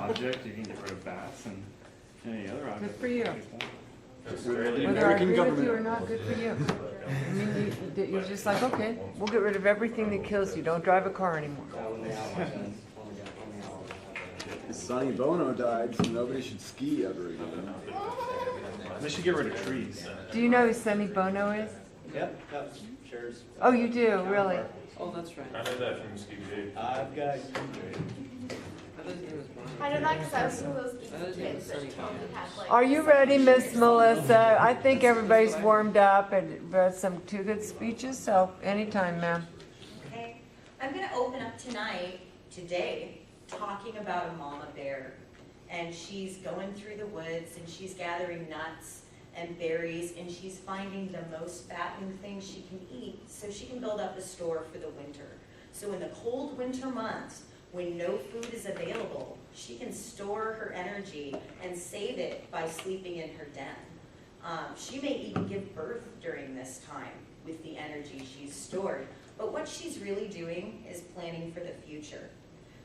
object, you can get rid of bats and any other object. Good for you. Australia. Whether I agree with you or not, good for you. I mean, you're just like, okay, we'll get rid of everything that kills you. Don't drive a car anymore. Sonny Bono died, so nobody should ski ever again. They should get rid of trees. Do you know who Sonny Bono is? Yep, shares. Oh, you do, really? Oh, that's right. I know that from Scooby-Doo. I've got. I know that because I was one of those kids that had like. Are you ready, Miss Melissa? I think everybody's warmed up and read some two good speeches, so anytime, ma'am. Okay, I'm going to open up today, talking about a mama bear. And she's going through the woods and she's gathering nuts and berries and she's finding the most fattening things she can eat so she can build up a store for the winter. So in the cold winter months, when no food is available, she can store her energy and save it by sleeping in her den. She may even give birth during this time with the energy she's stored. But what she's really doing is planning for the future.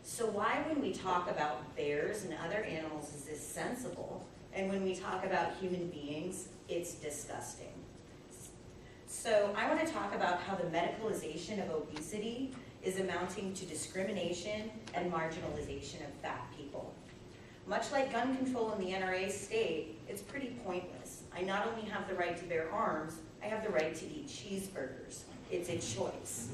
So why, when we talk about bears and other animals, is this sensible? And when we talk about human beings, it's disgusting. So I want to talk about how the medicalization of obesity is amounting to discrimination and marginalization of fat people. Much like gun control in the NRA state, it's pretty pointless. I not only have the right to bear arms, I have the right to eat cheeseburgers. It's a choice.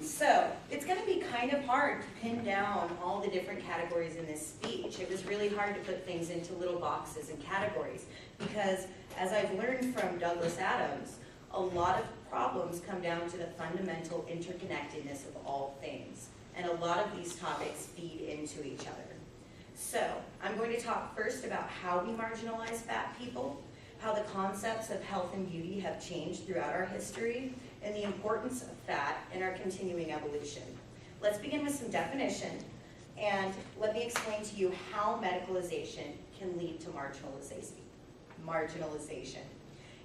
So it's going to be kind of hard to pin down all the different categories in this speech. It was really hard to put things into little boxes and categories because, as I've learned from Douglas Adams, a lot of problems come down to the fundamental interconnectedness of all things. And a lot of these topics feed into each other. So I'm going to talk first about how we marginalize fat people, how the concepts of health and beauty have changed throughout our history, and the importance of fat in our continuing evolution. Let's begin with some definition, and let me explain to you how medicalization can lead to marginalization.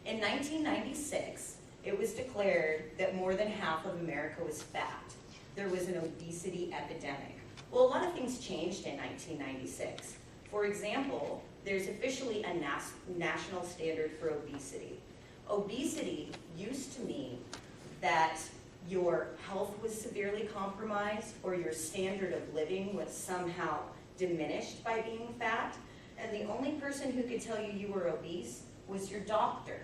In 1996, it was declared that more than half of America was fat. There was an obesity epidemic. Well, a lot of things changed in 1996. For example, there's officially a national standard for obesity. Obesity used to mean that your health was severely compromised or your standard of living was somehow diminished by being fat, and the only person who could tell you you were obese was your doctor.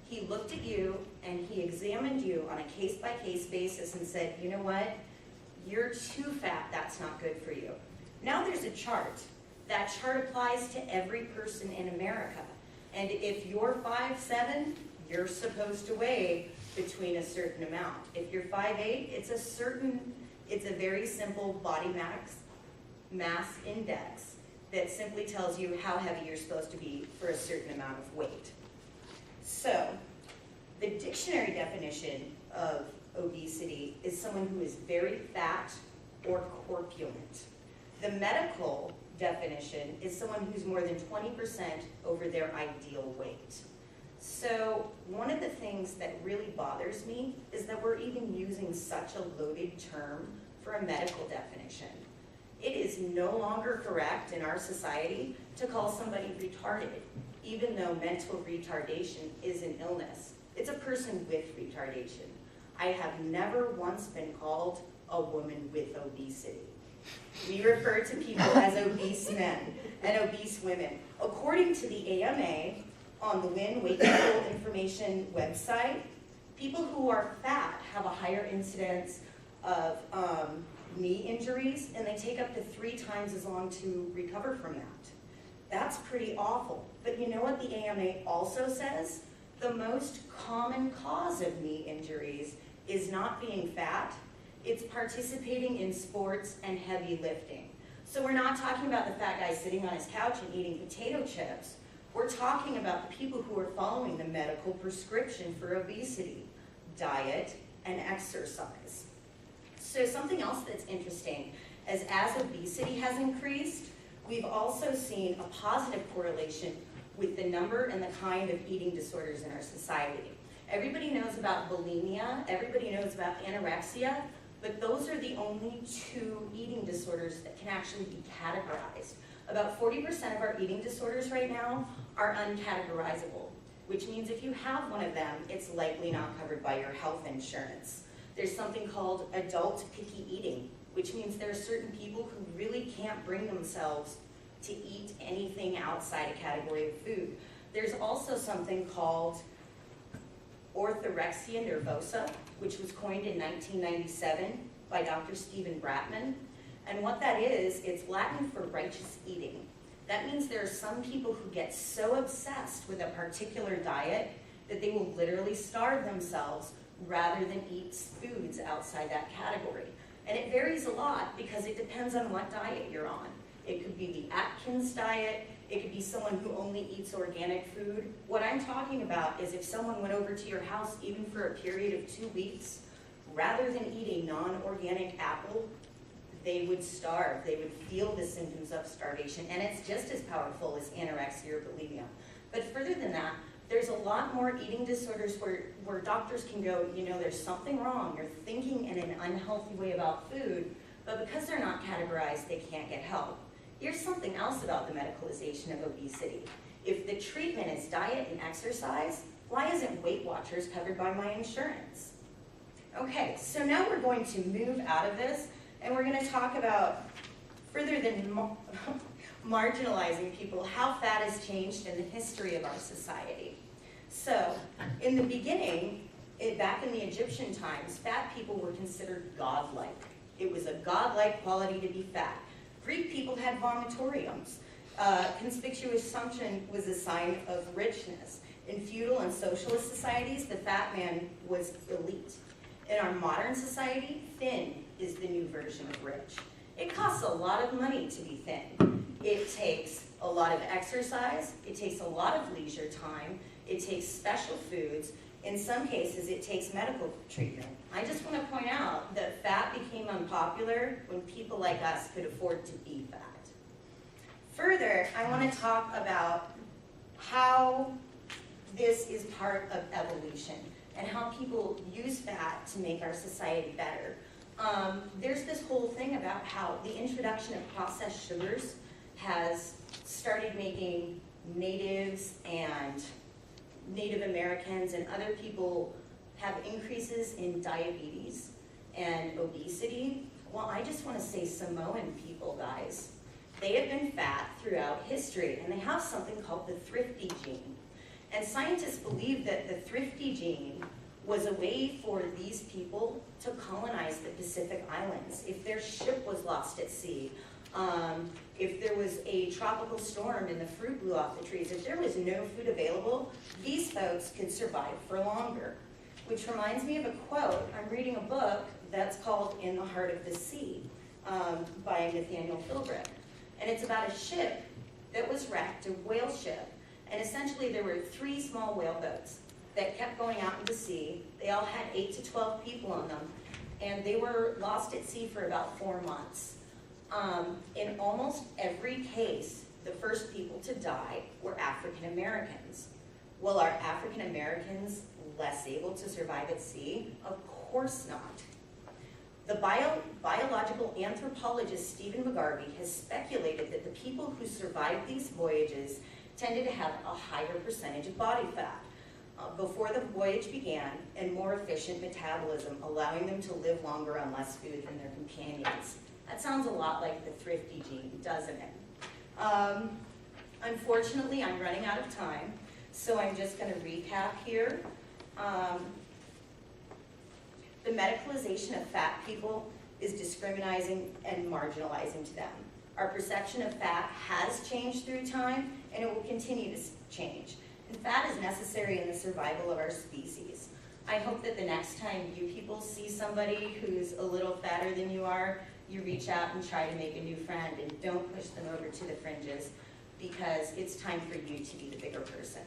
He looked at you and he examined you on a case-by-case basis and said, you know what, you're too fat, that's not good for you. Now there's a chart. That chart applies to every person in America. And if you're 5'7", you're supposed to weigh between a certain amount. If you're 5'8", it's a very simple body mass index that simply tells you how heavy you're supposed to be for a certain amount of weight. So, the dictionary definition of obesity is someone who is very fat or corpulent. The medical definition is someone who's more than 20% over their ideal weight. So one of the things that really bothers me is that we're even using such a loaded term for a medical definition. It is no longer correct in our society to call somebody retarded, even though mental retardation is an illness. It's a person with retardation. I have never once been called a woman with obesity. We refer to people as obese men and obese women. According to the AMA, on the WIN Weight Control Information website, people who are fat have a higher incidence of knee injuries, and they take up to 3 times as long to recover from that. That's pretty awful. But you know what the AMA also says? The most common cause of knee injuries is not being fat, it's participating in sports and heavy lifting. So we're not talking about the fat guy sitting on his couch and eating potato chips. We're talking about the people who are following the medical prescription for obesity, diet, and exercise. So something else that's interesting is as obesity has increased, we've also seen a positive correlation with the number and the kind of eating disorders in our society. Everybody knows about bulimia, everybody knows about anorexia, but those are the only 2 eating disorders that can actually be categorized. About 40% of our eating disorders right now are uncategorizable, which means if you have one of them, it's likely not covered by your health insurance. There's something called adult picky eating, which means there are certain people who really can't bring themselves to eat anything outside a category of food. There's also something called orthorexia nervosa, which was coined in 1997 by Dr. Stephen Bratman. And what that is, it's Latin for righteous eating. That means there are some people who get so obsessed with a particular diet that they will literally starve themselves rather than eat foods outside that category. And it varies a lot because it depends on what diet you're on. It could be the Atkins diet, it could be someone who only eats organic food. What I'm talking about is if someone went over to your house even for a period of 2 weeks, rather than eat a non-organic apple, they would starve. They would feel the symptoms of starvation, and it's just as powerful as anorexia or bulimia. But further than that, there's a lot more eating disorders where doctors can go, you know, there's something wrong. You're thinking in an unhealthy way about food, but because they're not categorized, they can't get help. Here's something else about the medicalization of obesity. If the treatment is diet and exercise, why isn't Weight Watchers covered by my insurance? Okay, so now we're going to move out of this, and we're going to talk about, further than marginalizing people, how fat has changed in the history of our society. So, in the beginning, back in the Egyptian times, fat people were considered godlike. It was a godlike quality to be fat. Greek people had vomitoriums. Conspicuation was a sign of richness. In feudal and socialist societies, the fat man was elite. In our modern society, thin is the new version of rich. It costs a lot of money to be thin. It takes a lot of exercise, it takes a lot of leisure time, it takes special foods. In some cases, it takes medical treatment. I just want to point out that fat became unpopular when people like us could afford to be fat. Further, I want to talk about how this is part of evolution and how people use fat to make our society better. There's this whole thing about how the introduction of processed sugars has started making natives and Native Americans and other people have increases in diabetes and obesity. Well, I just want to say Samoan people, guys. They have been fat throughout history, and they have something called the thrifty gene. And scientists believe that the thrifty gene was a way for these people to colonize the Pacific Islands. If their ship was lost at sea, if there was a tropical storm and the fruit blew off the trees, if there was no food available, these folks could survive for longer. Which reminds me of a quote. I'm reading a book that's called In the Heart of the Sea by Nathaniel Philbrick. And it's about a ship that was wrecked, a whale ship. And essentially there were 3 small whale boats that kept going out into the sea. They all had 8 to 12 people on them. And they were lost at sea for about 4 months. In almost every case, the first people to die were African Americans. Well, are African Americans less able to survive at sea? Of course not. The biological anthropologist Stephen McGarvey has speculated that the people who survived these voyages tended to have a higher percentage of body fat before the voyage began and more efficient metabolism, allowing them to live longer on less food than their companions. That sounds a lot like the thrifty gene, doesn't it? Unfortunately, I'm running out of time, so I'm just going to recap here. The medicalization of fat people is discriminating and marginalizing to them. Our perception of fat has changed through time, and it will continue to change. And fat is necessary in the survival of our species. I hope that the next time you people see somebody who's a little fatter than you are, you reach out and try to make a new friend and don't push them over to the fringes, because it's time for you to be the bigger person.